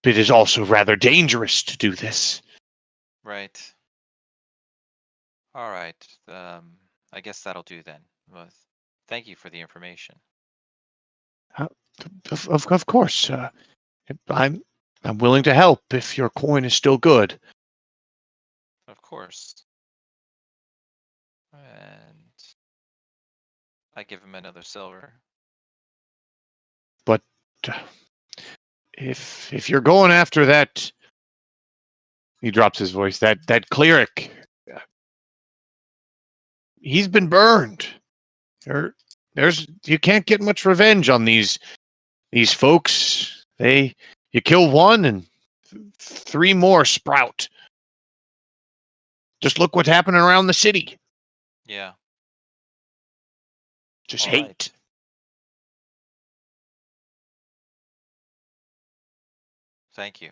it is also rather dangerous to do this. Right. All right. I guess that'll do then. Well, thank you for the information. Of course, I'm willing to help if your coin is still good. Of course. And I give him another silver. But if you're going after that, he drops his voice. That cleric, he's been burned. There's you can't get much revenge on these folks. You kill one and three more sprout. Just look what's happening around the city. Yeah. Just All hate. Right. Thank you.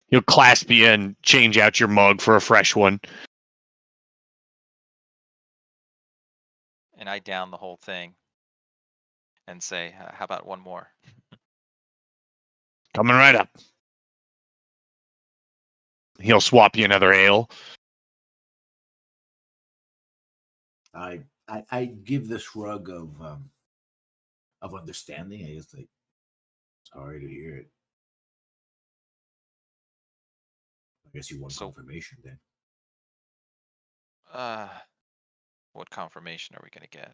He'll clasp you and change out your mug for a fresh one. And I down the whole thing and say, how about one more? Coming right up. He'll swap you another ale. I give the shrug of understanding. I guess, like, sorry to hear it. I guess you want confirmation then. What confirmation are we gonna get?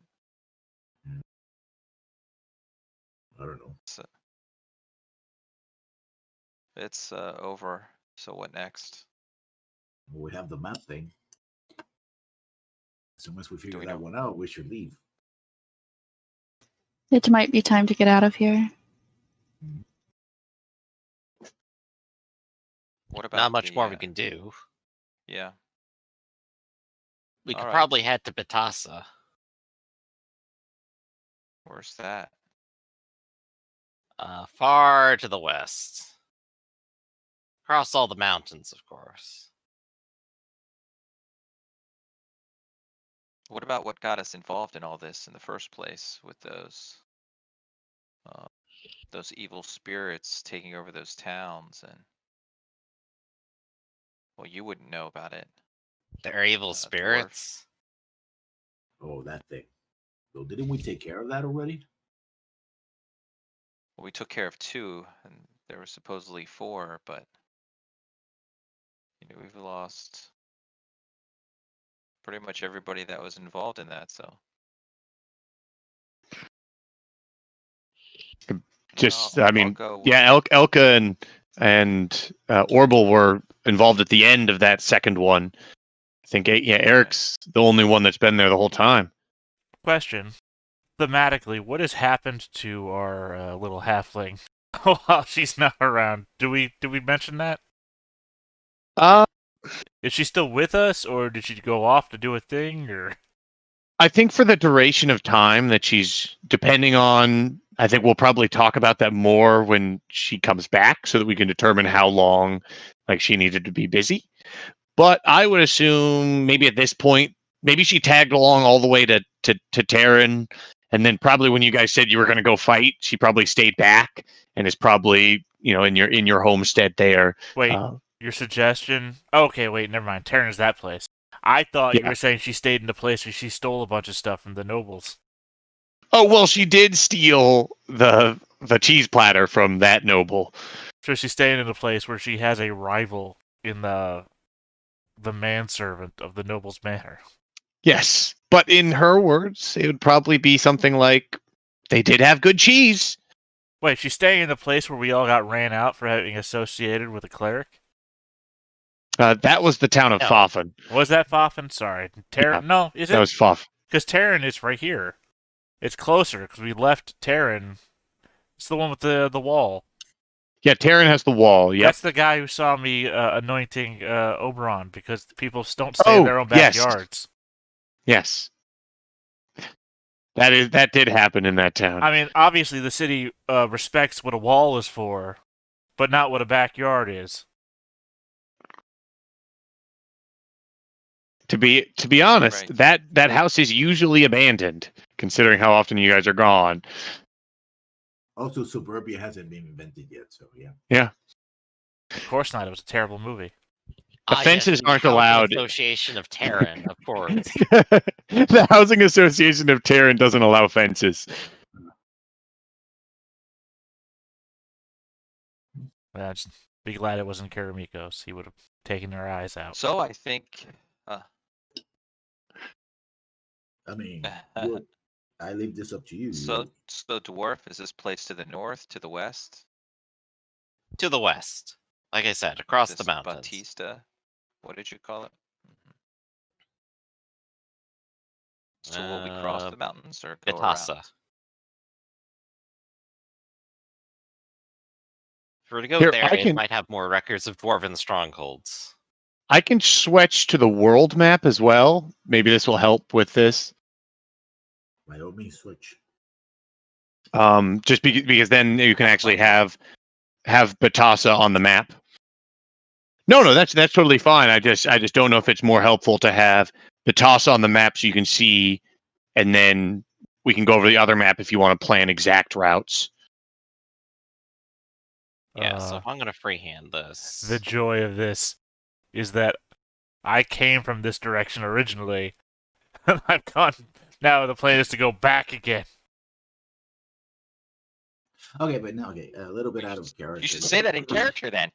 I don't know. It's over. So what next? Well, we have the map thing. As soon as we figure that one out, we should leave. It might be time to get out of here. What about not much more we can do? Yeah. We could probably head to Batasa. Where's that? Far to the west. Across all the mountains, of course. What about what got us involved in all this in the first place with those evil spirits taking over those towns? And well, you wouldn't know about it. They're evil spirits? Oh, that thing. So didn't we take care of that already? Well, we took care of 2, and there were supposedly 4, but we've lost pretty much everybody that was involved in that. So just, I mean, yeah, Elka and Orbel were involved at the end of that second one. I think, yeah, Eric's the only one that's been there the whole time. Question. Thematically, what has happened to our little halfling while she's not around? Did we mention that? Is she still with us, or did she go off to do a thing, or? I think for the duration of time that she's depending on, I think we'll probably talk about that more when she comes back so that we can determine how long she needed to be busy. But I would assume maybe at this point, maybe she tagged along all the way to Terran, and then probably when you guys said you were going to go fight, she probably stayed back and is probably in your homestead there. Wait, your suggestion? Okay, wait, never mind. Terran is that place. I thought you were saying she stayed in the place where she stole a bunch of stuff from the nobles. Oh, well, she did steal the cheese platter from that noble. So she's staying in a place where she has a rival in the manservant of the noble's manor. Yes, but in her words, it would probably be something like, they did have good cheese. Wait, she's staying in the place where we all got ran out for having associated with a cleric? That was the town of Foffen. Was that Foffen? Sorry. Terran? Yeah, no, is it? That was Foffen. Because Terran is right here. It's closer, because we left Terran. It's the one with the wall. Yeah, Terran has the wall, yep. That's the guy who saw me anointing Oberon, because people don't stay in their own backyards. Yes. That did happen in that town. I mean, obviously the city respects what a wall is for, but not what a backyard is. To be honest, right. that house is usually abandoned, considering how often you guys are gone. Also, Suburbia hasn't been invented yet, so yeah. Yeah. Of course not. It was a terrible movie. Ah, yes, Offenses the aren't Housing allowed. Association of Terran, of course. The Housing Association of Terran doesn't allow fences. Just be glad it wasn't Karamikos. He would have taken their eyes out. So I think. I mean, I leave this up to you. So dwarf, is this place to the north, to the west? To the west. Like I said, across the This mountains. Batista. What did you call it? So will we cross the mountains or go Batasa. around? If we were to go Here, there, I it can- might have more records of dwarven strongholds. I can switch to the world map as well. Maybe this will help with this. By all means, switch. Just because then you can actually have Batasa on the map. No, that's totally fine. I just don't know if it's more helpful to have Batasa on the map so you can see, and then we can go over the other map if you want to plan exact routes. Yeah, so if I'm going to freehand this... The joy of this is that I came from this direction originally, and I've gone. Now the plan is to go back again. Okay, but no, okay, a little bit out of character. You should say that in character then.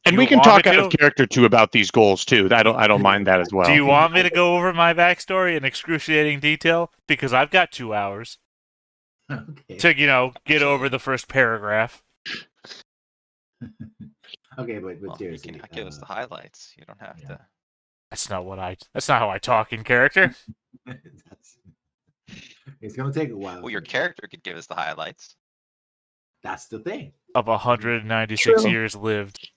And You we can want talk me out of to? character too about these goals too. I don't mind that as well. Do you want me to go over my backstory in excruciating detail? Because I've got 2 hours Okay. to, get over the first paragraph. Okay, but Well, you seriously, can give us the highlights. You don't have yeah. to. That's not how I talk in character. It's gonna take a while. Well, your character could give us the highlights. That's the thing. Of 196 True. years lived.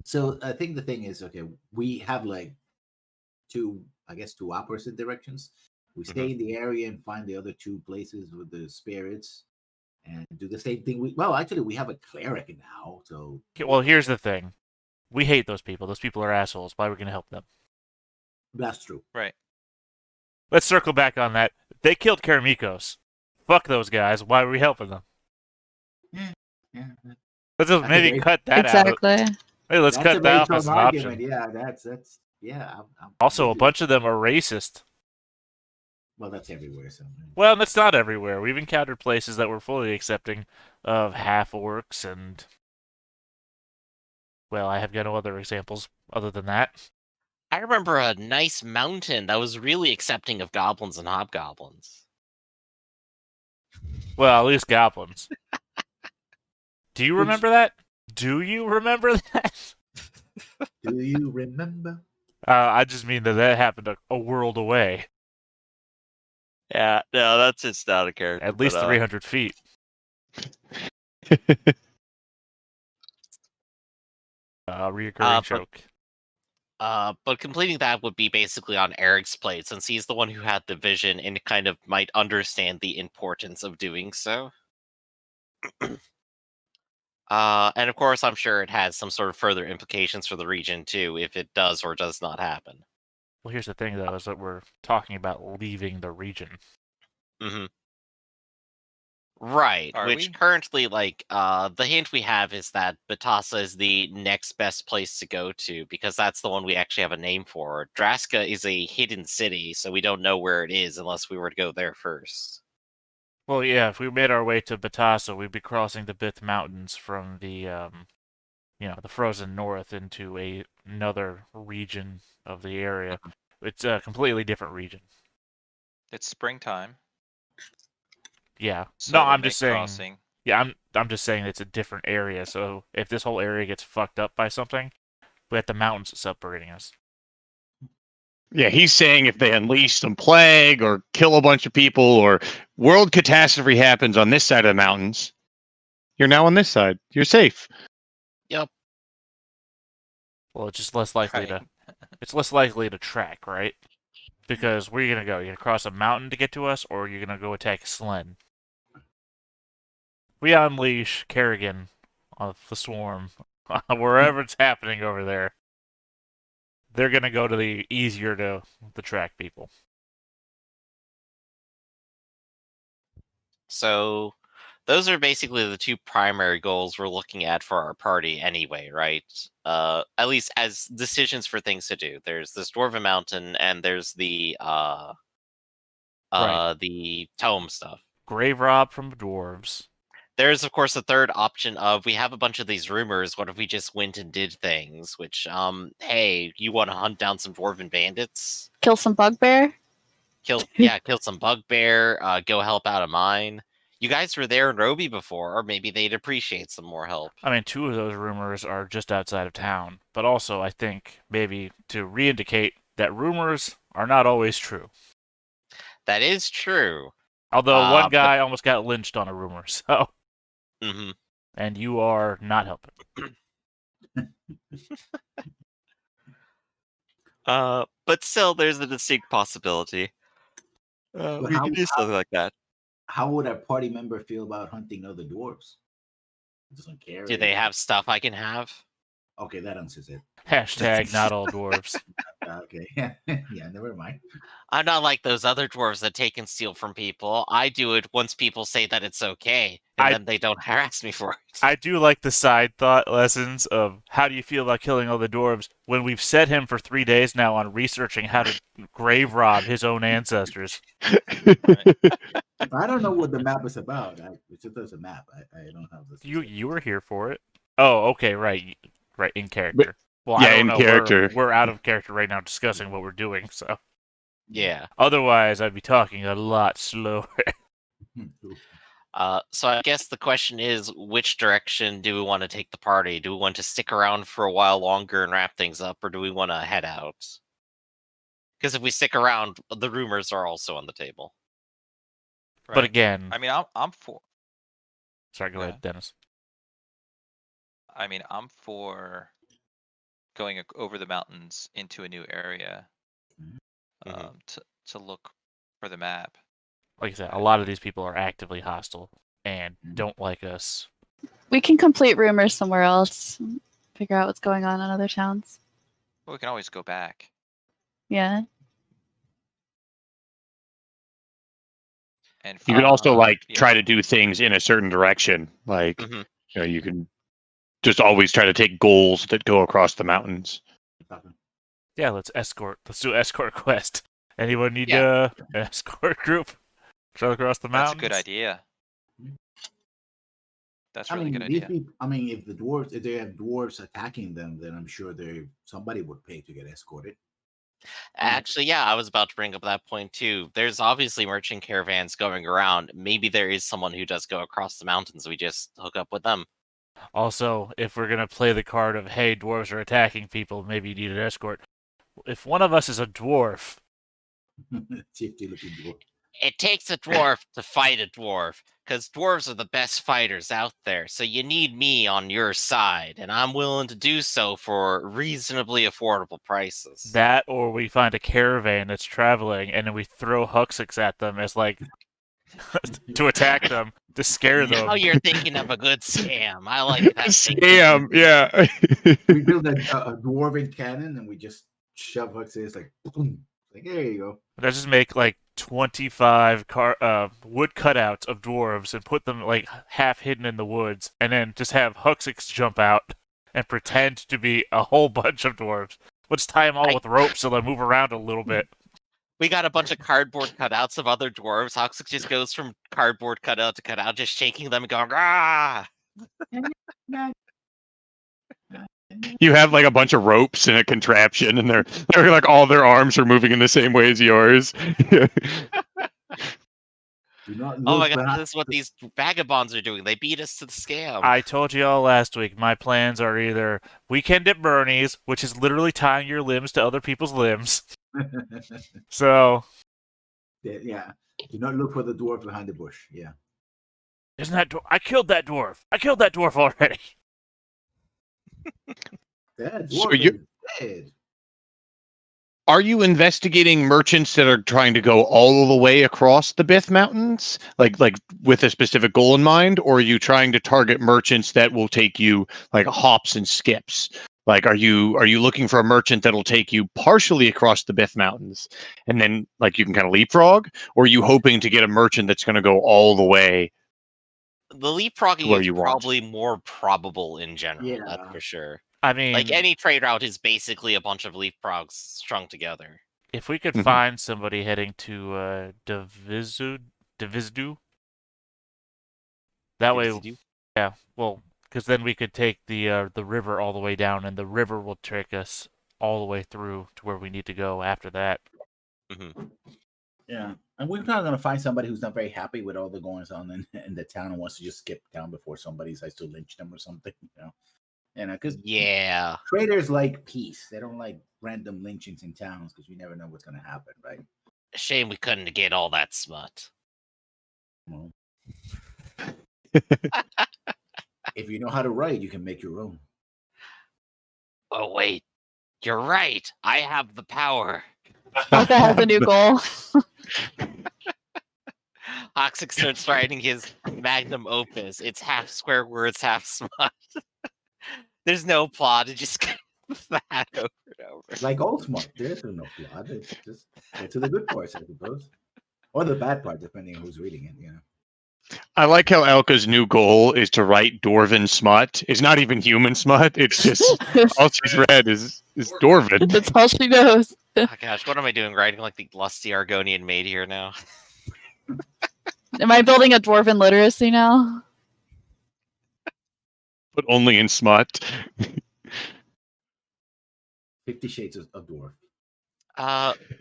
So I think the thing is, okay, we have like two opposite directions. We stay in the area and find the other 2 places with the spirits and do the same thing. Actually, we have a cleric now, so. Okay, well, here's the thing. We hate those people. Those people are assholes. Why are we going to help them? That's true. Right. Let's circle back on that. They killed Karamikos. Fuck those guys. Why are we helping them? Yeah. Let's just That's maybe very- cut that out. Exactly. Hey, let's That's cut a that very off as strong an argument. option. Yeah, that's yeah. I'm Also, a with you. bunch of them are racist. Well, that's everywhere. So. Well, that's not everywhere. We've encountered places that were fully accepting of half-orcs and... Well, I have got no other examples other than that. I remember a nice mountain that was really accepting of goblins and hobgoblins. Well, at least goblins. Do you remember that? Do you remember that? Do you remember? I just mean that happened a world away. Yeah, no, that's just not a character. At least 300 feet. Reoccurring joke. But completing that would be basically on Eric's plate, since he's the one who had the vision and kind of might understand the importance of doing so. And of course, I'm sure it has some sort of further implications for the region too, if it does or does not happen. Well, here's the thing, though, is that we're talking about leaving the region. Mm-hmm. Right, Are which we? currently, the hint we have is that Batasa is the next best place to go to, because that's the one we actually have a name for. Draska is a hidden city, so we don't know where it is unless we were to go there first. Well, yeah, if we made our way to Batasa, we'd be crossing the Bith Mountains from the, the frozen north into another region of the area. It's a completely different region. It's springtime. Yeah. So No, it'll I'm just make saying. crossing. Yeah, I'm just saying it's a different area. So if this whole area gets fucked up by something, we have the mountains separating us. Yeah, he's saying if they unleash some plague or kill a bunch of people or world catastrophe happens on this side of the mountains, you're now on this side. You're safe. Yep. Well, it's just less likely Right. it's less likely to track, right? Because where are you gonna go? You're gonna cross a mountain to get to us, or you're gonna go attack Slen? We unleash Kerrigan of the swarm, wherever it's happening over there. They're gonna go to the easier to track people. So those are basically the two primary goals we're looking at for our party anyway, right? At least as decisions for things to do. There's this Dwarven Mountain and there's the Right. the tome stuff. Grave rob from dwarves. There's of course the third option of we have a bunch of these rumors, what if we just went and did things? Which hey, you want to hunt down some dwarven bandits? Kill some bugbear. Kill some bugbear, go help out a mine. You guys were there in Roby before, or maybe they'd appreciate some more help. I mean, 2 of those rumors are just outside of town, but also I think maybe to re-indicate that rumors are not always true. That is true. Although one but- guy almost got lynched on a rumor, so Mhm. and you are not helping. But still, there's a distinct possibility. But We can do something like that. How would a party member feel about hunting other dwarves? Doesn't care. Do they have stuff I can have? Okay, that answers it. Hashtag not all dwarves. Okay, yeah, never mind. I'm not like those other dwarves that take and steal from people. I do it once people say that it's okay, and then they don't harass me for it. I do like the side thought lessons of how do you feel about killing all the dwarves when we've set him for 3 days now on researching how to grave rob his own ancestors. I don't know what the map is about. It's just a map. I don't have this. You were here for it. Oh, okay, right, in character. Well, yeah, I don't in know. character. We're out of character right now discussing what we're doing, so Yeah. otherwise I'd be talking a lot slower. So I guess the question is, which direction do we want to take the party? Do we want to stick around for a while longer and wrap things up, or do we want to head out? Because if we stick around, the rumors are also on the table. But Right. again, I mean, I'm for. sorry, go Yeah. ahead, Dennis. I mean, I'm for going over the mountains into a new area Mhm. to look for the map. Like I said, a lot of these people are actively hostile and Mhm. don't like us. We can complete rumors somewhere else. Figure out what's going on in other towns. But we can always go back. Yeah. And You can also like yeah. try to do things in a certain direction. Like Mhm. you can just always try to take goals that go across the mountains. Yeah, let's do escort quest. Anyone need Yeah. an escort group? Travel across the That's a mountains? good idea. That's a I really mean, good these idea. people. I mean, if they have dwarves attacking them, then I'm sure somebody would pay to get escorted. Actually, yeah, I was about to bring up that point too. There's obviously merchant caravans going around. Maybe there is someone who does go across the mountains. We just hook up with them. Also, if we're gonna play the card of hey, dwarves are attacking people, maybe you need an escort. If one of us is a dwarf, Shifty looking dwarf. It takes a dwarf to fight a dwarf, because dwarves are the best fighters out there. So you need me on your side, and I'm willing to do so for reasonably affordable prices. that or we find a caravan that's traveling and then we throw Huxix at them as like to attack them, to scare them. Now you're thinking of a good scam. I like that thinking. Scam, yeah. We build a dwarven cannon and we just shove Huxley's like, boom. Like, there you go. Let's just make like 25 wood cutouts of dwarves and put them like half hidden in the woods, and then just have Huxix jump out and pretend to be a whole bunch of dwarves. Let's tie them all with ropes so they move around a little bit. We got a bunch of cardboard cutouts of other dwarves. Hoxix just goes from cardboard cutout to cutout, just shaking them and going, ah! You have like a bunch of ropes and a contraption, and they're like all their arms are moving in the same way as yours. Do not Oh my look god, behind- this is what these vagabonds are doing. They beat us to the scam. I told you all last week, my plans are either weekend at Bernie's, which is literally tying your limbs to other people's limbs. So, Yeah. Do not look for the dwarf behind the bush. Yeah. isn't that I killed that dwarf. I killed that dwarf already. That So dwarf you- is dead. Are you investigating merchants that are trying to go all the way across the Bith Mountains, like with a specific goal in mind, or are you trying to target merchants that will take you like hops and skips? Like, are you looking for a merchant that'll take you partially across the Bith Mountains, and then like you can kind of leapfrog, or are you hoping to get a merchant that's going to go all the way The to leapfrogging where is you want? probably more probable in general. Yeah. That's for sure. I mean, Like any trade route is basically a bunch of leapfrogs strung together. if we could Mhm. find somebody heading to Divisdu, that way, Divizidu? yeah, well, because then we could take the river all the way down, and the river will take us all the way through to where we need to go after that. Mhm. Yeah, and we're not gonna find somebody who's not very happy with all the goings on in the town and wants to just skip town before somebody decides to lynch them or something. Because Yeah. traders like peace. They don't like random lynchings in towns because you never know what's gonna happen, right? Shame we couldn't get all that smut. Well, if you know how to write, you can make your own. Oh wait, you're right. I have the power. Elka has a new goal. Oxic starts writing his magnum opus. It's half square words, half smut. There's no plot. It just goes that over and over. Like all smart, there's no plot. It's just get to the good parts, I suppose, or the bad part, depending on who's reading it. I like how Elka's new goal is to write Dwarven smut. It's not even human smut. It's just all she's read is Dwarven. That's all she knows. Oh gosh, what am I doing? Writing like the lusty Argonian maid here now? Am I building a dwarven literacy now? But only in smut. 50 Shades of Dwarf.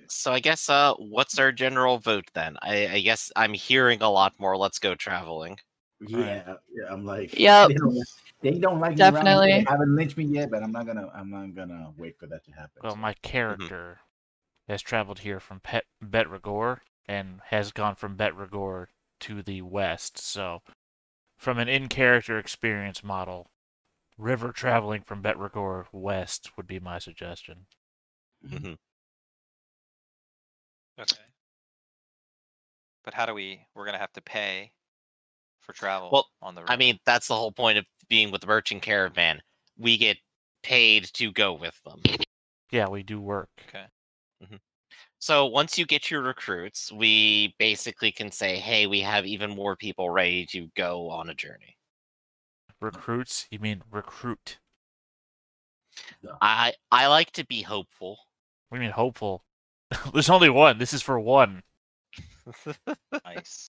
So I guess what's our general vote then? I guess I'm hearing a lot more. Let's go traveling. Yeah, I'm like, Yep. they don't like me Definitely. around. They haven't lynched me yet, but I'm not gonna wait for that to happen. Well, so. my character has traveled here from Bet Rigor and has gone from Bet Rigor to the west. So, from an in-character experience model, river traveling from Bet Rigor west would be my suggestion. Mm-hmm. Okay. But how do we're gonna have to pay for travel Well, on the river. I mean, that's the whole point of being with the merchant caravan. We get paid to go with them. Yeah, we do work. Okay. So once you get your recruits, we basically can say, hey, we have even more people ready to go on a journey. Recruits? You mean recruit? I like to be hopeful. What do you mean hopeful? There's only one. This is for one. Nice.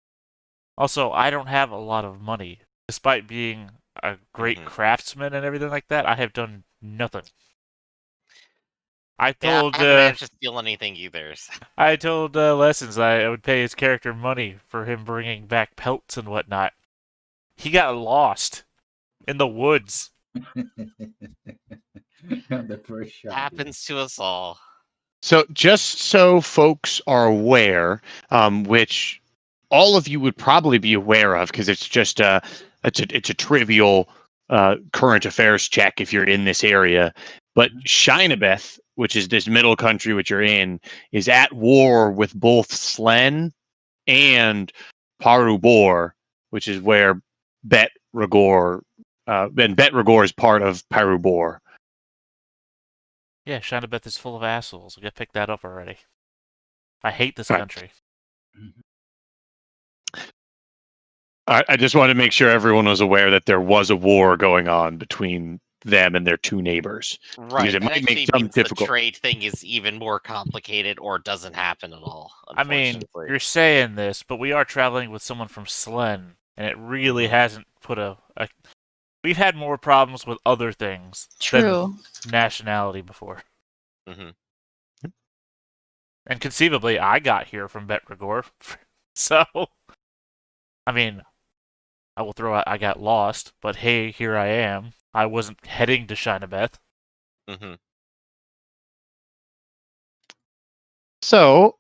Also, I don't have a lot of money. Despite being a great craftsman and everything like that, I have done nothing. I Yeah, told I haven't managed to steal anything either. So. I told Lessons I would pay his character money for him bringing back pelts and whatnot. He got lost in the woods. The first shot Happens to us all. So just so folks are aware, which all of you would probably be aware of, because it's just it's a trivial current affairs check if you're in this area. But Shinabeth, which is this middle country which you're in, is at war with both Slen and Parubor, which is where Bet Rigor, and Bet Rigor is part of Parubor. Yeah, Shinabeth is full of assholes. I picked that up already. I hate this Right. country. I just wanted to make sure everyone was aware that there was a war going on between them and their two neighbors. Right. Because it That might make actually some means the difficult. trade thing is even more complicated or doesn't happen at all, I mean, unfortunately. you're saying this, but we are traveling with someone from Slen, and it really hasn't put a... We've had more problems with other things True. than nationality before. Mhm. And conceivably, I got here from Bet Rigor. So, I mean, I will throw out I got lost, but hey, here I am. I wasn't heading to Shinabeth. Mm-hmm. So,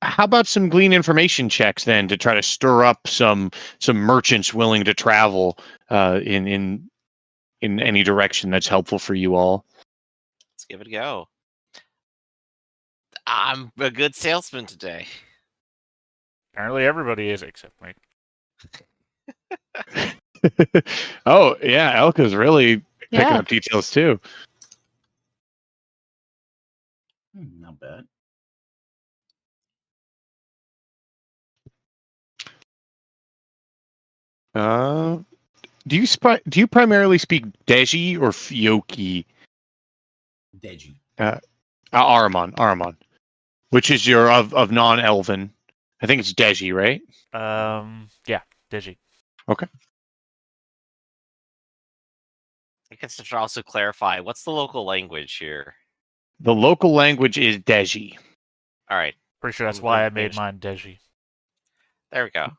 how about some glean information checks then to try to stir up some merchants willing to travel in any direction that's helpful for you all? Let's give it a go. I'm a good salesman today. Apparently, everybody is except me. Oh yeah, Elka's really picking up details too. not bad. Do you primarily speak Deji or Fyoki? Deji. Aramon. Which is your of non-Elven? I think it's Deji, right? Yeah, Digi. Okay. I guess I should also clarify what's the local language here. The local language is Deji. All right, Pretty sure that's I'm why gonna I made finish- mine Deji. There we go.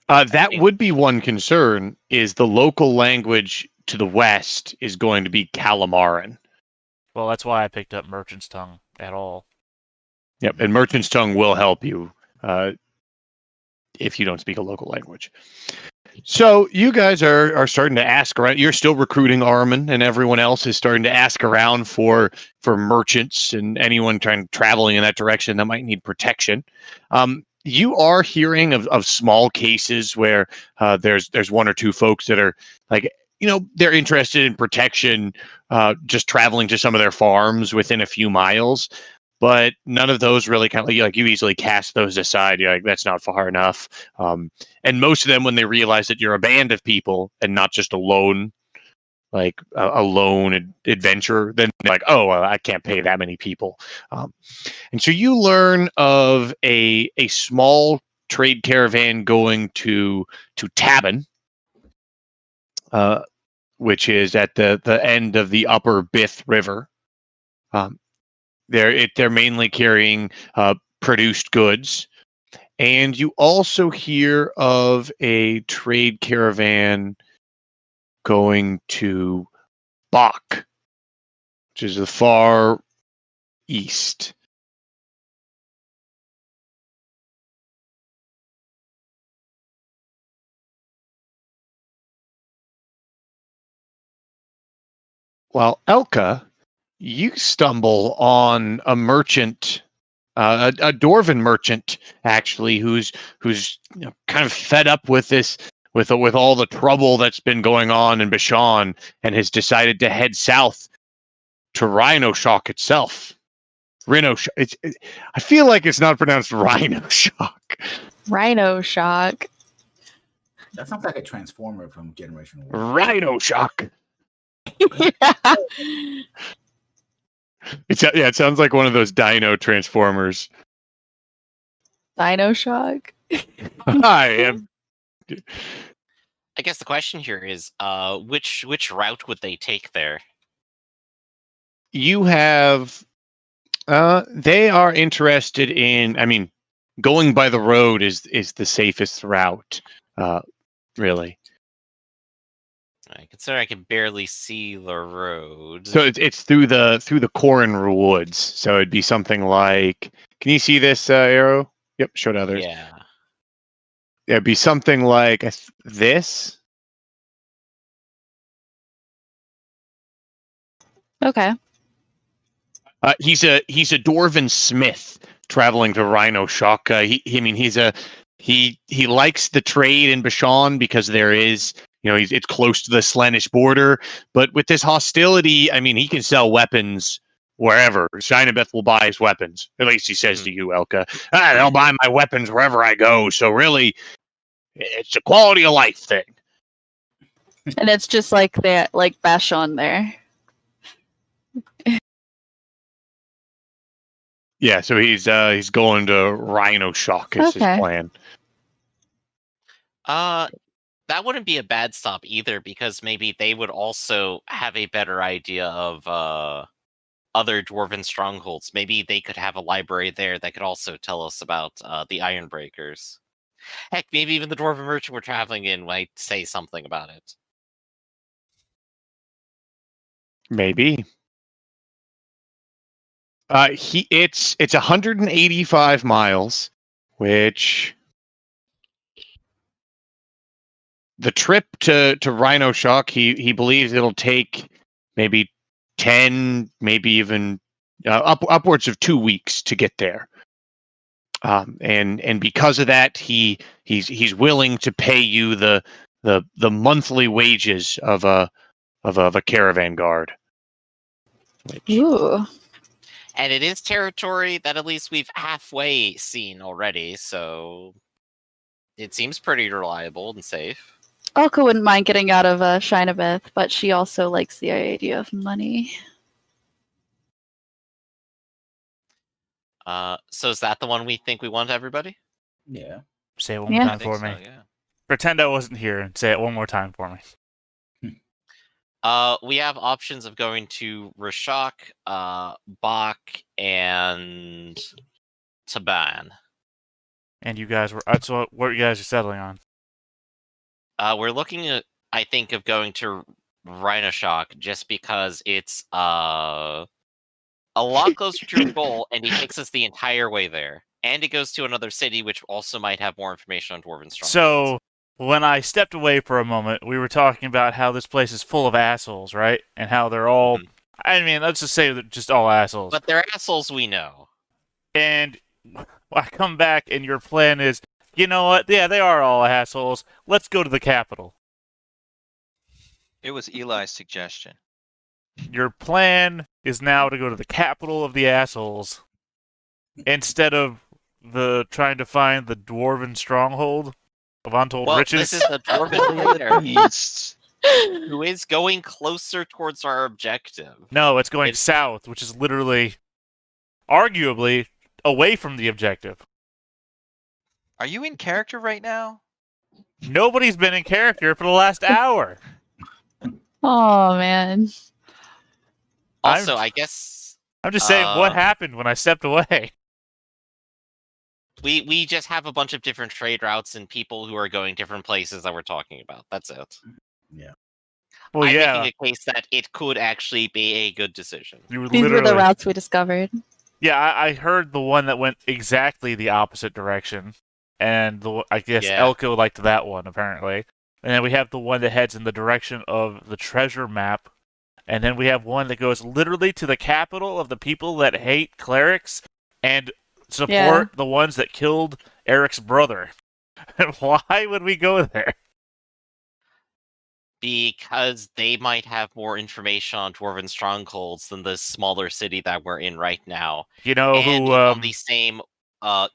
That think- would be one concern. Is the local language to the west is going to be Calamaran. Well, that's why I picked up Merchant's Tongue at all. Yep, and Merchant's Tongue will help you if you don't speak a local language. So you guys are starting to ask around. You're still recruiting Armin, and everyone else is starting to ask around for merchants and anyone traveling in that direction that might need protection. You are hearing of small cases where there's one or two folks that are like, they're interested in protection, just traveling to some of their farms within a few miles. But none of those really you easily cast those aside. You're like, that's not far enough. And most of them, when they realize that you're a band of people and not just a lone, a lone adventurer, then they're like, oh, well, I can't pay that many people. And so you learn of a small trade caravan going to Tabin, which is at the end of the upper Bith River. They're mainly carrying produced goods. And you also hear of a trade caravan going to Bach, which is the far east. While Elka, you stumble on a merchant, a dwarven merchant, actually, who's kind of fed up with this, with all the trouble that's been going on in Bashan, and has decided to head south to Rhino Shock itself. I feel like it's not pronounced Rhino Shock. Rhino shock. That sounds like a transformer from Generation 1. Rhino Shock. Yeah. It sounds like one of those dino transformers. Dino shock. I am. I guess the question here is, which route would they take there? You have. They are interested in. I mean, going by the road is the safest route. Really. I consider I can barely see the road. So it's through the Corin Woods. So it'd be something like. Can you see this arrow? Yep, show to others. Yeah. Yeah, it'd be something like this. Okay. He's a dwarven smith traveling to Rhino Shock. He likes the trade in Bashan because there is, it's close to the Slanish border. But with this hostility, I mean, he can sell weapons wherever. Shinabeth will buy his weapons. At least he says to you, Elka. They'll buy my weapons wherever I go. So really, it's a quality of life thing. And it's just like that, like Bashan there. Yeah, so he's going to Rhino Shock is his Okay. plan. That wouldn't be a bad stop either, because maybe they would also have a better idea of other dwarven strongholds. Maybe they could have a library there that could also tell us about the Ironbreakers. Heck, maybe even the dwarven merchant we're traveling in might say something about it. Maybe. It's 185 miles, which the trip to Rhino Shock, he believes it'll take maybe 10, maybe even upwards of 2 weeks to get there. And because of that, he's willing to pay you the monthly wages of a caravan guard. Which, Ooh. And it is territory that at least we've halfway seen already, so it seems pretty reliable and safe. Elka wouldn't mind getting out of Shinabeth, but she also likes the idea of money. So is that the one we think we want, everybody? Yeah. Say it one more Yeah. I time think for so, me. yeah. Pretend I wasn't here and say it one more time for me. We have options of going to Rashok, Bach, and Taban. And you guys were so what you guys are settling on? We're looking at, I think, of going to Rhinoshock just because it's a lot closer to your goal, and he takes us the entire way there. And it goes to another city, which also might have more information on Dwarven Strongholds. So when I stepped away for a moment, we were talking about how this place is full of assholes, right? And how they're all, I mean, let's just say they're just all assholes. But they're assholes we know. And I come back and your plan is, you know what? Yeah, they are all assholes. Let's go to the capital. It was Eli's suggestion. Your plan is now to go to the capital of the assholes instead of the trying to find the dwarven stronghold of untold Well, riches. this is a Dwarven leader East. who is going closer towards our objective. No, it's going It- south, which is literally, arguably, away from the objective. Are you in character right now? Nobody's been in character for the last hour. Oh man. Also, I guess I'm just saying what Uh, happened when I stepped away. we just have a bunch of different trade routes and people who are going different places that we're talking about. That's it. Well, I'm yeah, making a case that it could actually be a good decision. you were These were the literally. routes we discovered. Yeah, I heard the one that went exactly the opposite direction, and I guess Yeah. Elko liked that one apparently. And then we have the one that heads in the direction of the treasure map, and then we have one that goes literally to the capital of the people that hate clerics and support the ones that killed Eric's brother. And why would we go there? Because they might have more information on Dwarven strongholds than the smaller city that we're in right now. You know And who? on the same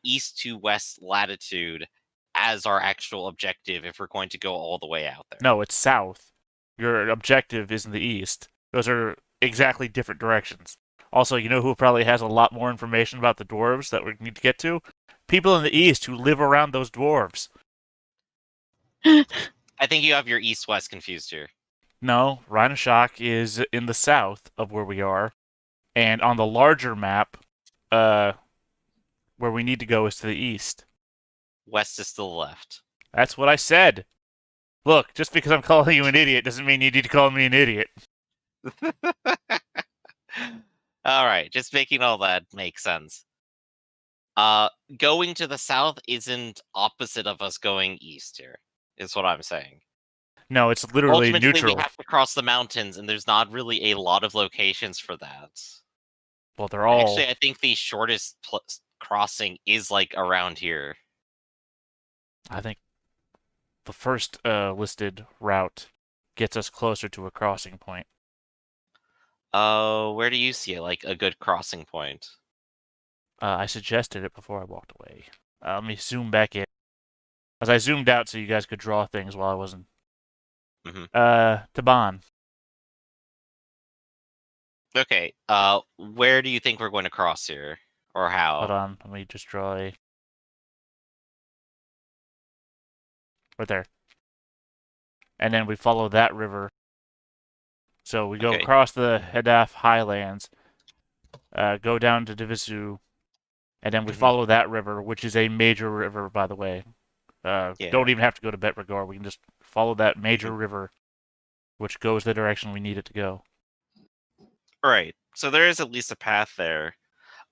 east to west latitude as our actual objective if we're going to go all the way out there. No, it's south. Your objective is in the east. Those are exactly different directions. Also, you know who probably has a lot more information about the dwarves that we need to get to? People in the east who live around those dwarves. I think you have your east-west confused here. No, Rhinoshock is in the south of where we are, and on the larger map, where we need to go is to the east. West is to the left. That's what I said. Look, just because I'm calling you an idiot doesn't mean you need to call me an idiot. All right, just making all that make sense. Going to the south isn't opposite of us going east here, is what I'm saying. No, it's literally Ultimately, neutral. we have to cross the mountains, and there's not really a lot of locations for that. Well, they're all. Actually, I think the shortest crossing is like around here. I think the first listed route gets us closer to a crossing point. Where do you see it? Like a good crossing point? I suggested it before I walked away. Let me zoom back in. As I zoomed out so you guys could draw things while I wasn't. Taban. Okay, where do you think we're going to cross here? Or how? Hold on, let me just draw a... Right there. And then we follow that river. So we go Okay. across the Hedaf Highlands, go down to Divisu, and then we follow that river, which is a major river, by the way. Yeah. Don't even have to go to Betregor. We can just follow that major river, which goes the direction we need it to go. Right. So there is at least a path there.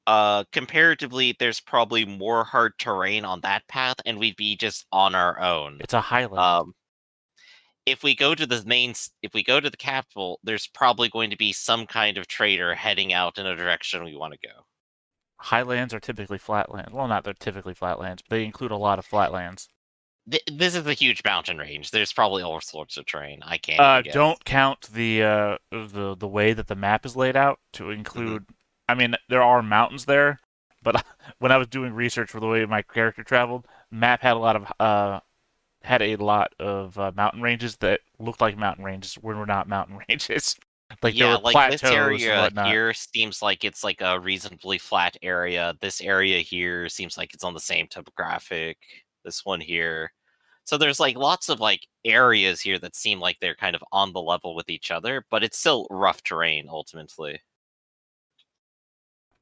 Comparatively, there's probably more hard terrain on that path, and we'd be just on our own. It's a highland. If we go to the capital, there's probably going to be some kind of trader heading out in a direction we want to go. Highlands are typically flatlands. Well, not they're typically flatlands, but they include a lot of flatlands. This is a huge mountain range. There's probably all sorts of terrain. I can't even guess. Don't count the way that the map is laid out to include I mean, there are mountains there, but when I was doing research for the way my character traveled, map had a lot of mountain ranges that looked like mountain ranges when were not mountain ranges. Like there Yeah, were like this plateaus and area whatnot. here seems like it's like a reasonably flat area. This area here seems like it's on the same topographic. This one here. So there's like lots of like areas here that seem like they're kind of on the level with each other, but it's still rough terrain ultimately.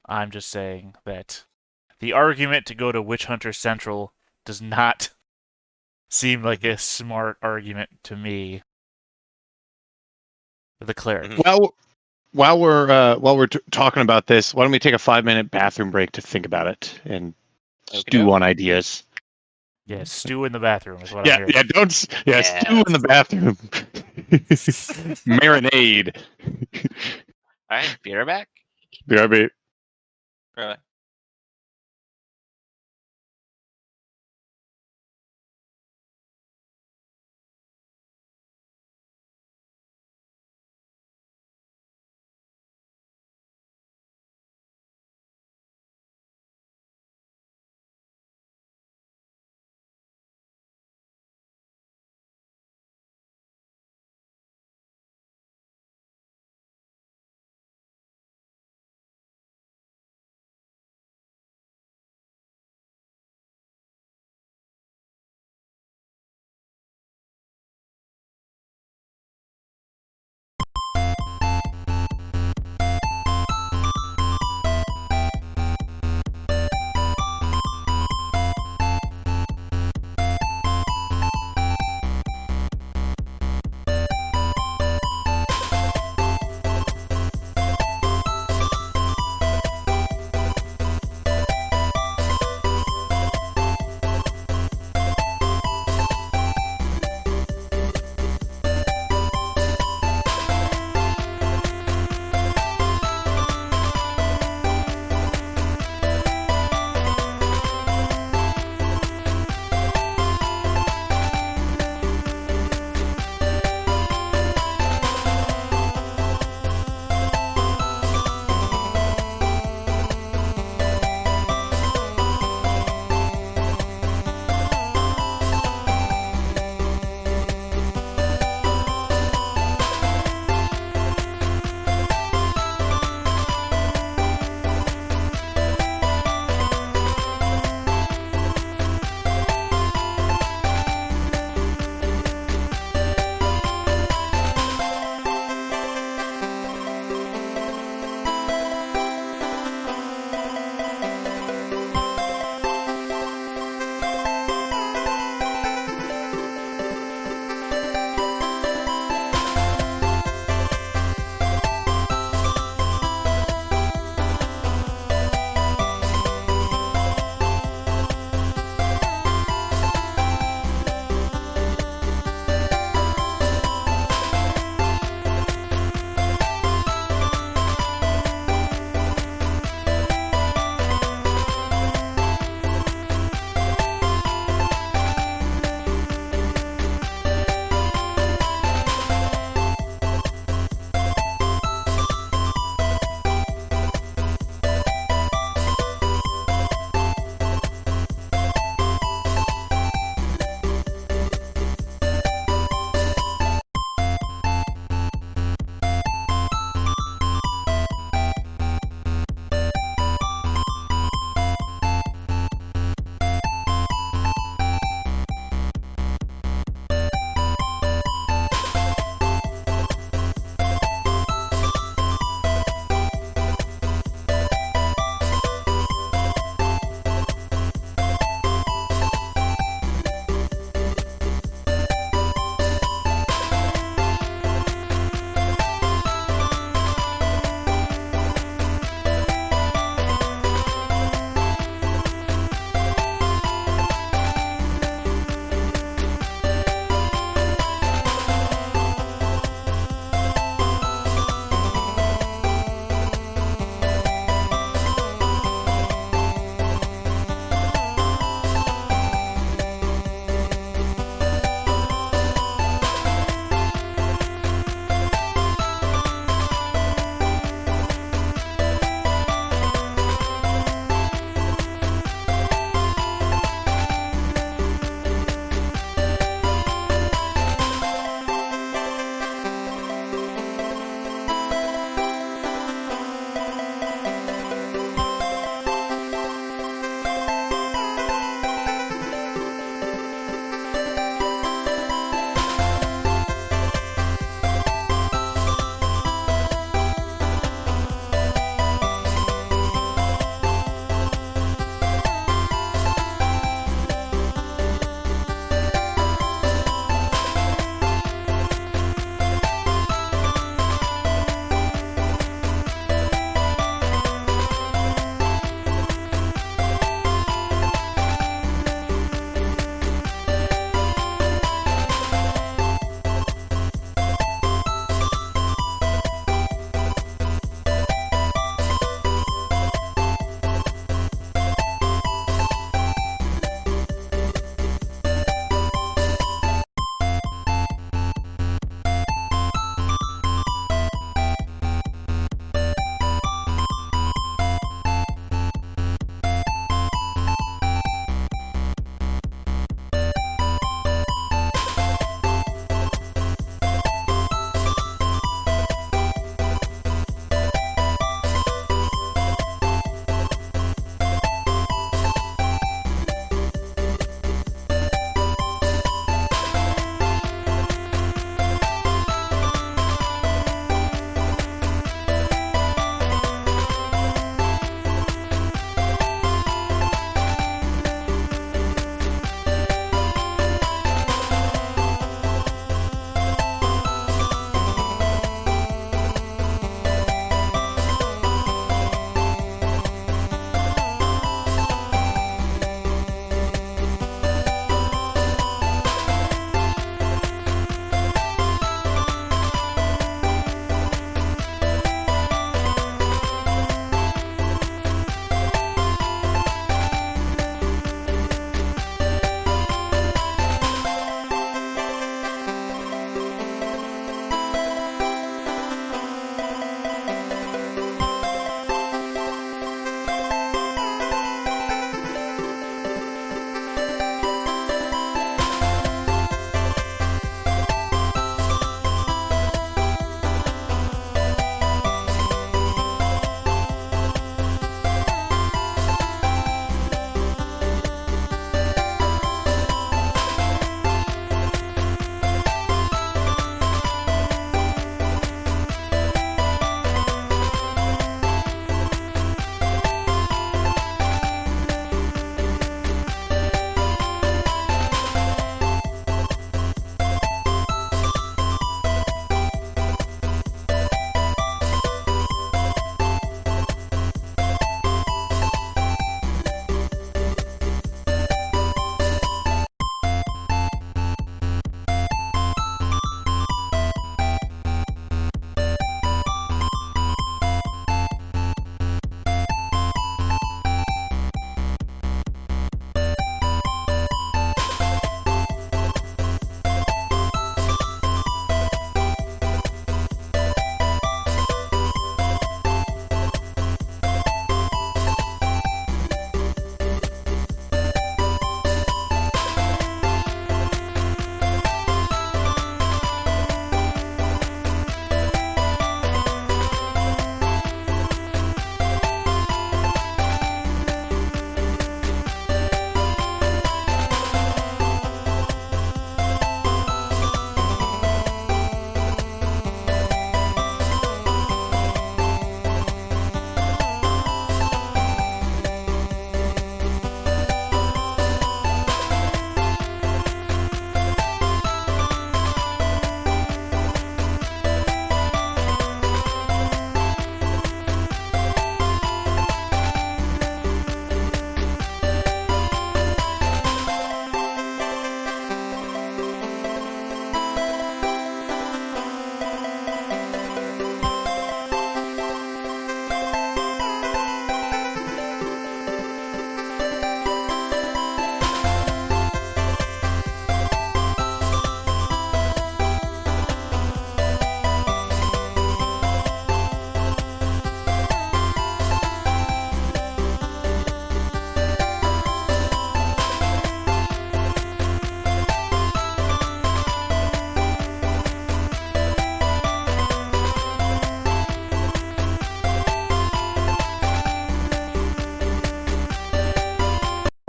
I'm just saying that the argument to go to Witch Hunter Central does not seem like a smart argument to me. The cleric. Mhm. While we're talking about this, why don't we take a 5-minute bathroom break to think about it and stew Okey-doke. on ideas? Yeah, stew in the bathroom is what I'm Yeah, hearing. yeah, don't. Yeah, stew in the Yes. bathroom. Marinade. All right, be right back. BRB. Right.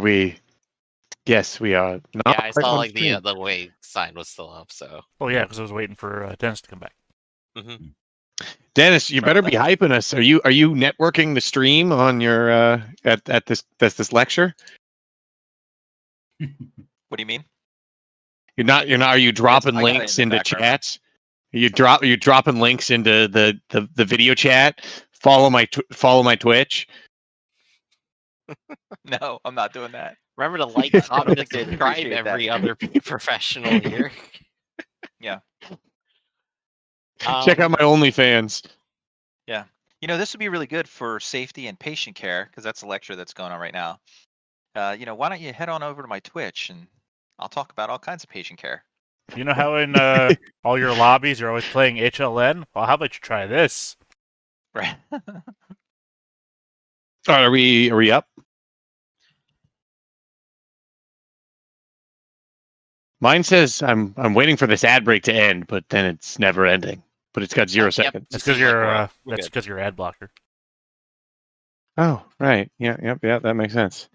We, yes, we are. Not Yeah, I quite saw on like stream. the way sign was still up. So. Oh yeah, because I was waiting for Dennis to come back. hmm Dennis, you Sorry better about be hyping us. Are you networking the stream on your at this lecture? What do you mean? You're not. Are you dropping I got it in links the into background. chats? You're dropping links into the video chat. Follow my Twitch. No, I'm not doing that. Remember to like, I comment, don't and think they'd subscribe. appreciate that. Every other professional here. Yeah. Check out my OnlyFans. Yeah. This would be really good for safety and patient care because that's a lecture that's going on right now. Why don't you head on over to my Twitch and I'll talk about all kinds of patient care. You know how in all your lobbies you're always playing HLN? Well, how about you try this? Right. All right, are we up? Mine says I'm waiting for this ad break to end, but then it's never ending. But it's got 0 Yep. seconds. That's You because seem like you're we're that's good. because you're ad blocker. Oh, right. Yeah, that makes sense.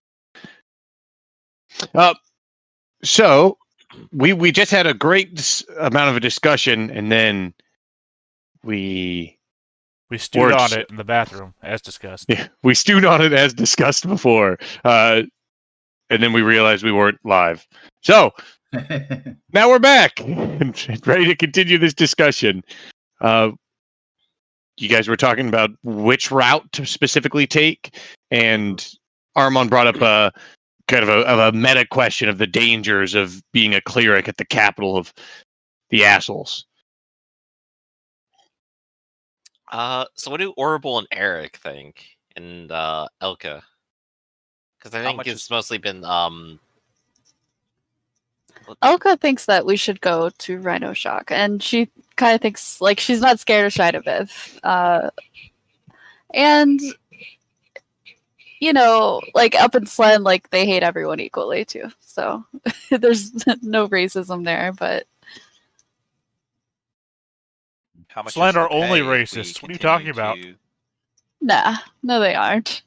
So we just had a great amount of a discussion, and then we We stewed on Words. it in the bathroom, as discussed. we stewed on it as discussed before, and then we realized we weren't live. So now we're back and ready to continue this discussion. You guys were talking about which route to specifically take, and Armand brought up a kind of a meta question of the dangers of being a cleric at the capital of the assholes. So what do Orbital and Eric think, and Elka? Because I How think much it's is- mostly been Elka thinks that we should go to Rhino Shock, and she kind of thinks like she's not scared of Shinabith. And like up in Slen, like they hate everyone equally too. So there's no racism there, but How much Slen is the are only pay if we racists. What are you talking continue about? to- no, they aren't.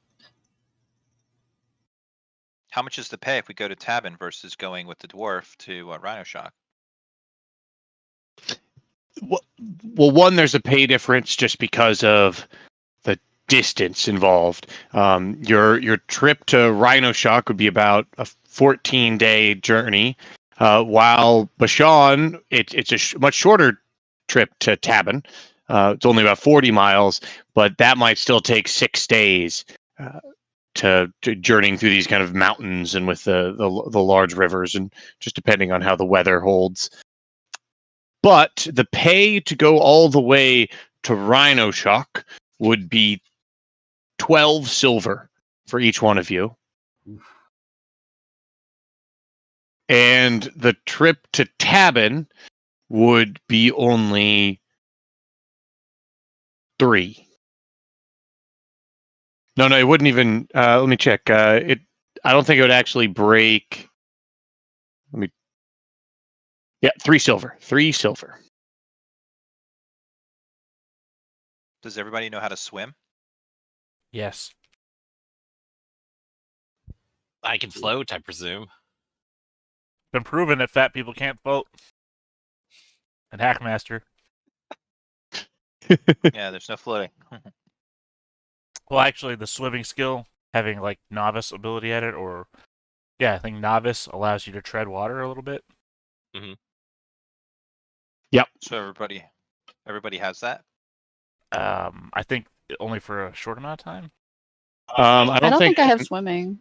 How much is the pay if we go to Tabin versus going with the dwarf to Rhino Shock? Well, one, there's a pay difference just because of the distance involved. Your trip to Rhino Shock would be about a 14-day journey, while Bashan, it's a much shorter trip to Tabin. It's only about 40 miles, but that might still take 6 days to journeying through these kind of mountains and with the large rivers, and just depending on how the weather holds. But the pay to go all the way to Rhino Shock would be 12 silver for each one of you. And the trip to Tabin would be only 3. No, it wouldn't even. Let me check. I don't think it would actually break. Yeah, 3 silver. 3 silver. Does everybody know how to swim? Yes. I can float, I presume. Been proven that fat people can't vote. And Hackmaster. Yeah, there's no floating. Well, actually, the swimming skill, having like novice ability at it, or yeah, I think novice allows you to tread water a little bit. So everybody has that? I think only for a short amount of time. I I don't don't think think I have swimming.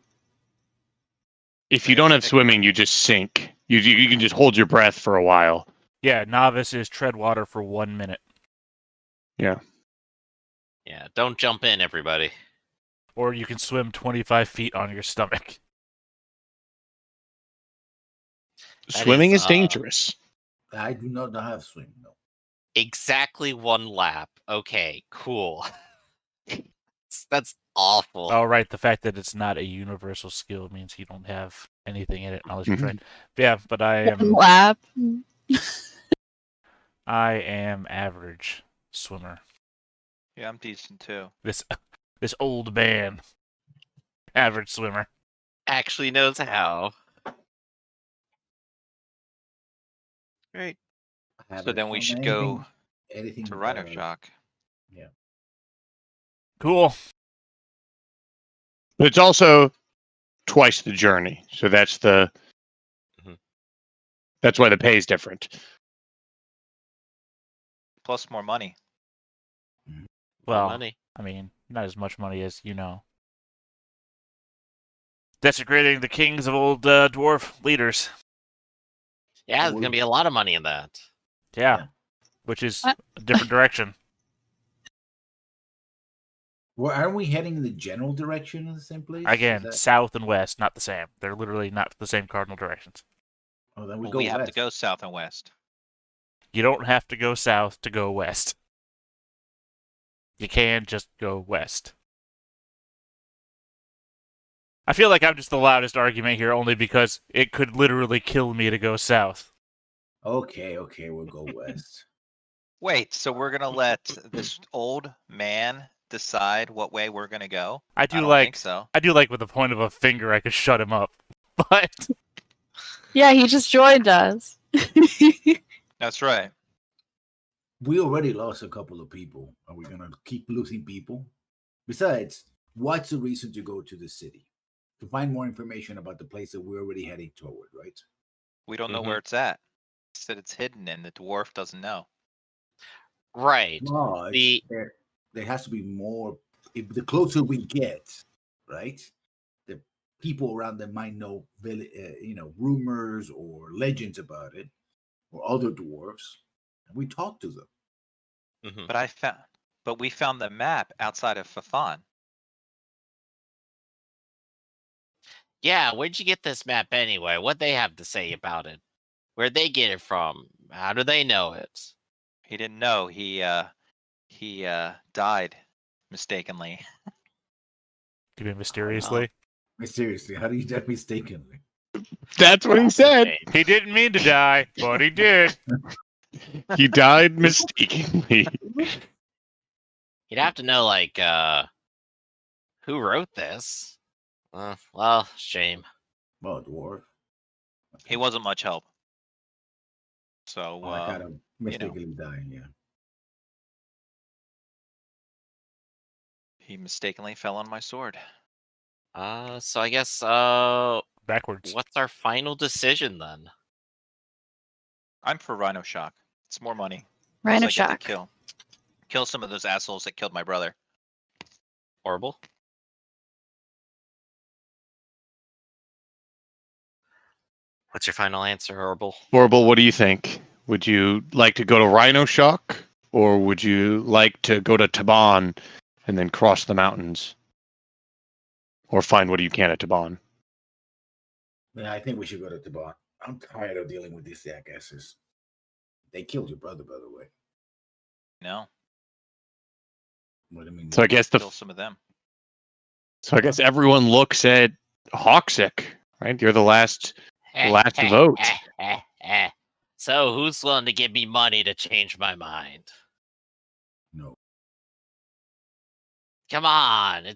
if you don't have swimming, you just sink. You can just hold your breath for a while. Yeah, novice is tread water for 1 minute. Yeah. Yeah, don't jump in, everybody. Or you can swim 25 feet on your stomach. That Swimming is, is dangerous. I do not have swim. No. Exactly 1 lap. Okay, cool. That's awful. Oh, right. The fact that it's not a universal skill means you don't have anything in it unless you try. Yeah, but I One am lap. average swimmer. Yeah, I'm decent too. This old man, average swimmer. actually knows how. Right. I So haven't then we found should go anything to Rhino Shock. Yeah. Cool. But it's also twice the journey, so that's Mhm. that's why the pay is different. Plus more money. More Well, money. I mean, not as much money as, desecrating the kings of old dwarf leaders. Yeah, there's gonna be a lot of money in that. Yeah. Yeah. Which is I- a different direction. Well, aren't we heading in the general direction in the same place? Again, Is that... south and west, not the same. They're literally not the same cardinal directions. Oh, then we Well, go we have to west. go south and west. You don't have to go south to go west. You can just go west. I feel like I'm just the loudest argument here only because it could literally kill me to go south. Okay, we'll go west. Wait, so we're gonna let this old man decide what way we're gonna go? I I do don't think so. with the point of a finger I could shut him up. But Yeah, he just joined us. That's right. We already lost a couple of people. Are we gonna keep losing people? Besides, what's the reason to go to the city? To find more information about the place that we're already heading toward, right? We don't know Mhm. where it's at. It said it's hidden and the dwarf doesn't know. Right. No, The there has to be more. If the closer we get, right, the people around them might know, rumors or legends about it, or other dwarves, and we talk to them. Mhm. But we found the map outside of Fafan. Yeah, where'd you get this map anyway? What they have to say about it? Where'd they get it from? How do they know it? He didn't know. He died mistakenly. you mean mysteriously? Seriously, how do you die mistakenly? That's what he That's the said. thing. He didn't mean to die, but he did. He died mistakenly. You'd have to know, like, who wrote this. Well, shame. Well, dwarf. He wasn't much help. So I kind of mistakenly dying. Yeah. he mistakenly fell on my sword. So I guess, Backwards. what's our final decision then? I'm for Rhino Shock. It's more money. Rhino Plus I get Shock. to kill some of those assholes that killed my brother. Horrible. What's your final answer, Horrible? Horrible, what do you think? Would you like to go to Rhino Shock, or would you like to go to Taban and then cross the mountains? Or find what you can at Taban? Yeah, I think we should go to Tibet. I'm tired of dealing with these jackasses. They killed your brother, by the way. No, What do you mean? So I guess kill some of them. So I guess everyone looks at Hawksick, right? You're the last vote. So who's willing to give me money to change my mind? No. Come on,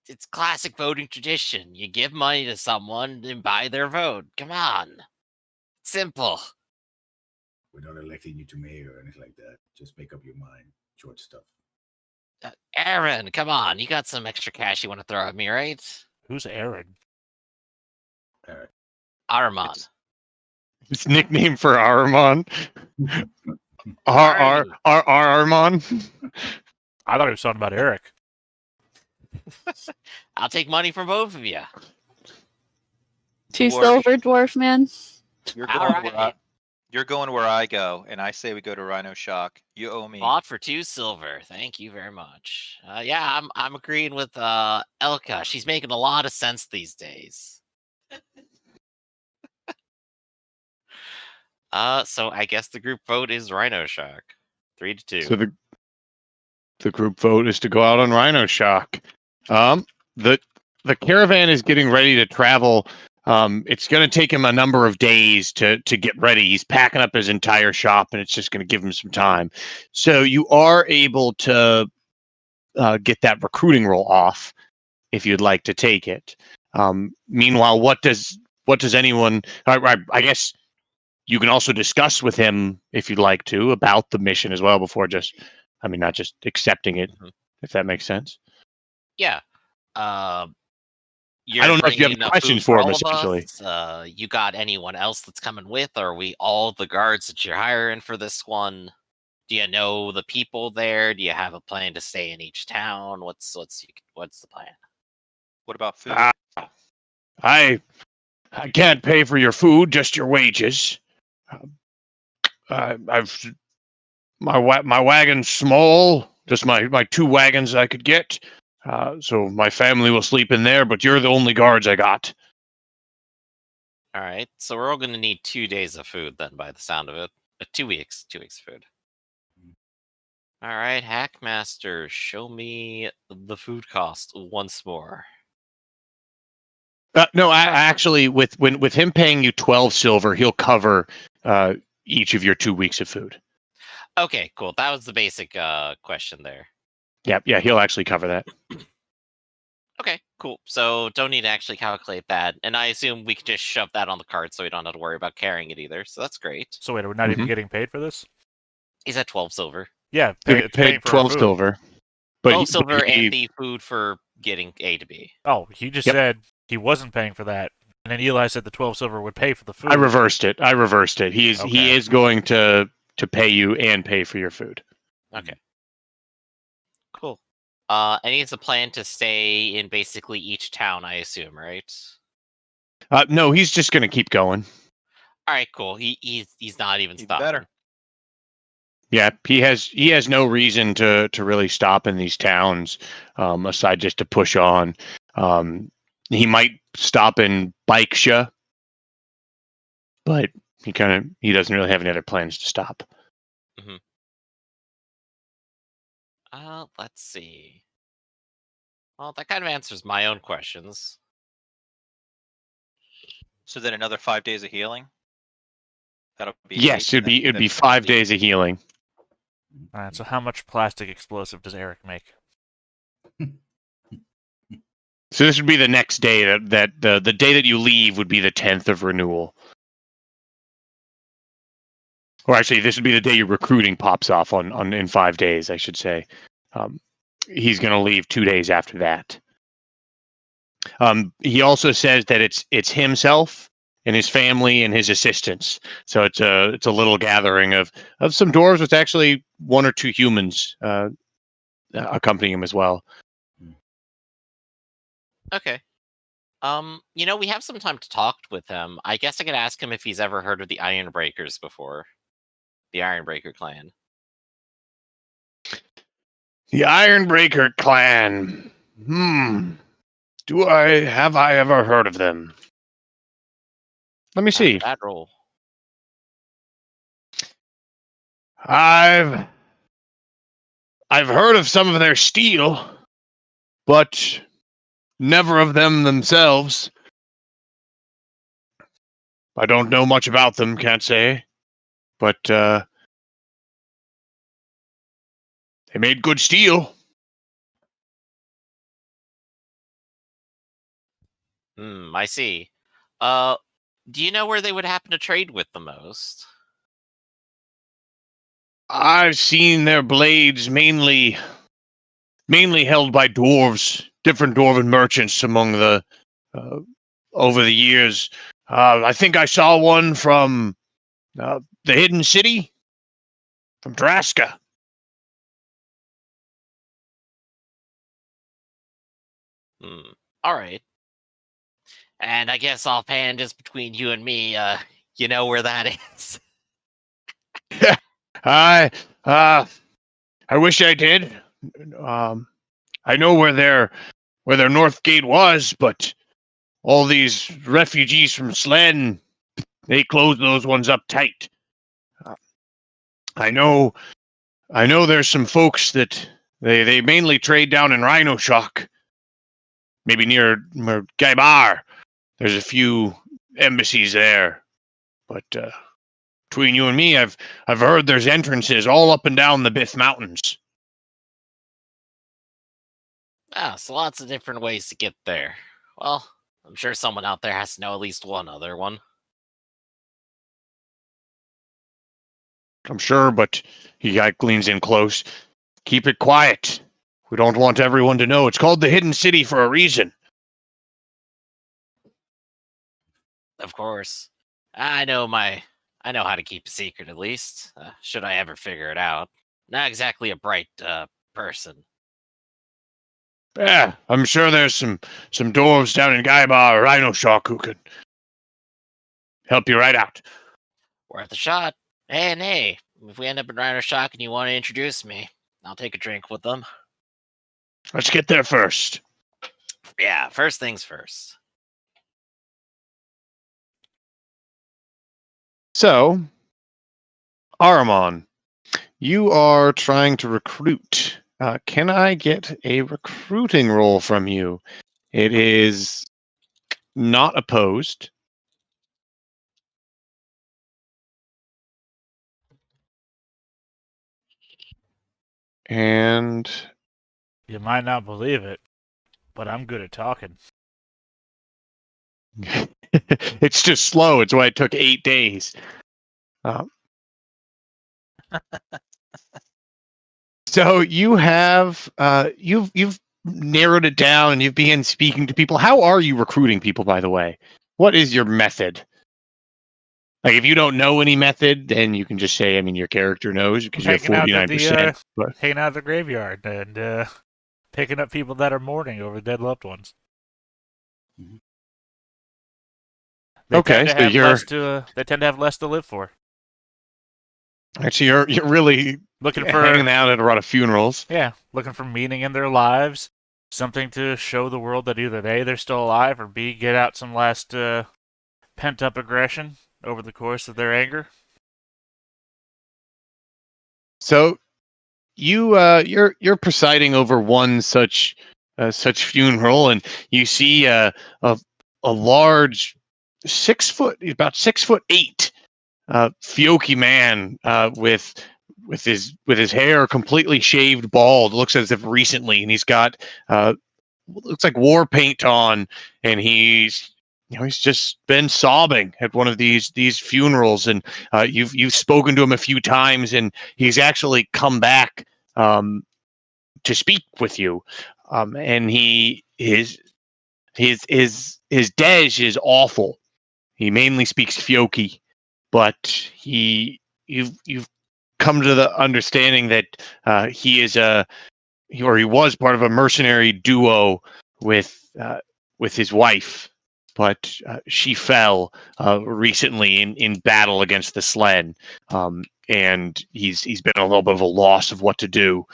it's classic voting tradition. You give money to someone and buy their vote. Come on, simple. We're not electing you to mayor or anything like that. Just make up your mind. Short stuff. Aaron, come on, you got some extra cash you want to throw at me, right? Who's Aaron? All right. Armand. His nickname for Aramon. Armon. I thought he was talking about Eric. I'll take money from both of you. 2 Dwarf. silver, dwarf man. You're All going where right. you're going where I go, and I say we go to Rhino Shock. You owe me. Bought for 2 silver. Thank you very much. Yeah, I'm agreeing with Elka. She's making a lot of sense these days. So I guess the group vote is Rhino Shock. 3-2. So the group vote is to go out on Rhino Shock. The caravan is getting ready to travel. It's going to take him a number of days to get ready. He's packing up his entire shop, and it's just going to give him some time. So you are able to get that recruiting roll off if you'd like to take it. Meanwhile, what does anyone? I guess you can also discuss with him if you'd like to about the mission as well before not just accepting it, Mhm. if that makes sense. Yeah. I You're don't know if you bringing have any enough questions food for for him, all of essentially. us. You got anyone else that's coming with? Or are we all the guards that you're hiring for this one? Do you know the people there? Do you have a plan to stay in each town? What's the plan? What about food? Uh, I can't pay for your food, just your wages. I've my wagon's small, just my two wagons I could get. So my family will sleep in there, but you're the only guards I got. All right, so we're all going to need 2 days of food then, by the sound of it. 2 weeks, 2 weeks of food. All right, Hackmaster, show me the food cost once more. No, I actually, with him paying you 12 silver, he'll cover each of your 2 weeks of food. Okay, cool. That was the basic question there. Yeah, he'll actually cover that. Okay, cool. So don't need to actually calculate that, and I assume we can just shove that on the card, so we don't have to worry about carrying it either. So that's great. So wait, are we not even getting paid for this? He's at 12 silver. Yeah, He'll it's get paying paid for our 12 food. silver. But 12 silver and the food for getting A to B. Oh, he just Yep. said he wasn't paying for that, and then Eli said the 12 silver would pay for the food. I reversed it. He Okay. is going to pay you and pay for your food. Okay. Cool. And he has a plan to stay in basically each town, I assume, right? No, he's just going to keep going. All right, cool. He's not even Even stopping. better. Yeah, he has no reason to really stop in these towns, aside just to push on. He might stop in Bikesha, but he doesn't really have any other plans to stop. Let's see. Well, that kind of answers my own questions. So then another 5 days of healing. That'll be Yes, 8, and it'd then be 20 5 days of healing. All right. So how much plastic explosive does Eric make? So this would be the next day. That the day that you leave would be the 10th of renewal. Or actually, this would be the day your recruiting pops off on in 5 days, I should say. He's going to leave 2 days after that. He also says that it's himself and his family and his assistants. So it's a little gathering of some dwarves with actually 1 or 2 humans accompanying him as well. Okay. We have some time to talk with him. I guess I could ask him if he's ever heard of the Ironbreakers before. The Ironbreaker clan. The Ironbreaker clan. Have I ever heard of them? Let me see. Bad roll. I've heard of some of their steel, but never of them themselves. I don't know much about them, can't say. But they made good steel. I see. Do you know where they would happen to trade with the most? I've seen their blades mainly held by dwarves, different dwarven merchants among the over the years. I think I saw one from the Hidden City, from Draska. All right. And I guess offhand, just between you and me, you know where that is. I wish I did. I know where their north gate was, but all these refugees from Slen, they closed those ones up tight. I know there's some folks that they mainly trade down in Rhino Shock, maybe near Gaibar. There's a few embassies there, but between you and me, I've heard there's entrances all up and down the Bith Mountains. So lots of different ways to get there. Well, I'm sure someone out there has to know at least one other one. I'm sure, but he leans in close. Keep it quiet. We don't want everyone to know. It's called the Hidden City for a reason. Of course. I know how to keep a secret at least. Should I ever figure it out. Not exactly a bright person. Yeah, I'm sure there's some dwarves down in Gaiba or Rhino Shock who could help you right out. Worth a shot. Hey, if we end up in Rhino Shock and you want to introduce me, I'll take a drink with them. Let's get there first. Yeah, first things first. So, Aramon, you are trying to recruit. Can I get a recruiting roll from you? It is not opposed. And You might not believe it, but I'm good at talking. it's just slow. It's why it took 8 days. So you have you've narrowed it down and you've begun speaking to people. How are you recruiting people, by the way? What is your method? Like, if you don't know any method, then you can just say, I mean, your character knows because you have Hanging out at 49%. But hanging out at the graveyard and picking up people that are mourning over dead loved ones. They okay, tend to so have you're less to live for. actually you're really Looking hanging for out at a lot of funerals. looking for meaning in their lives, something to show the world that either A, they're still alive, or B, get out some last pent up aggression over the course of their anger. So you're presiding over one such funeral, and you see a large 6 foot, about 6'8", Fioki man with his hair completely shaved bald. Looks as if recently, and he's got looks like war paint on, and he's just been sobbing at one of these funerals, and you've spoken to him a few times, and he's actually come back to speak with you, and his Dej is awful. He mainly speaks Fioki, but you've come to the understanding that he was part of a mercenary duo with his wife, but she fell recently in battle against the Slen, and he's been a little bit of a loss of what to do.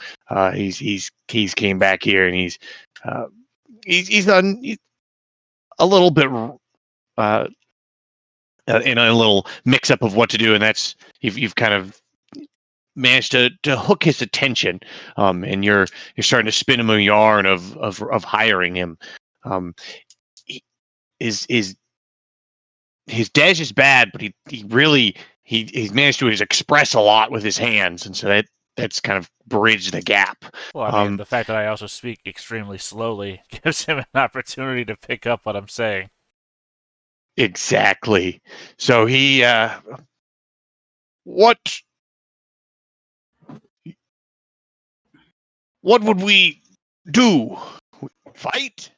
He's came back here, and uh, he's a little bit uh, in a little mix up of what to do, and that's you've kind of managed to hook his attention, and you're starting to spin him a yarn of hiring him. He, is his dash is bad, but he really he's managed to express a lot with his hands, and so that's kind of bridged the gap. Well, I mean, the fact that I also speak extremely slowly gives him an opportunity to pick up what I'm saying. Exactly. So he what would we do? Fight?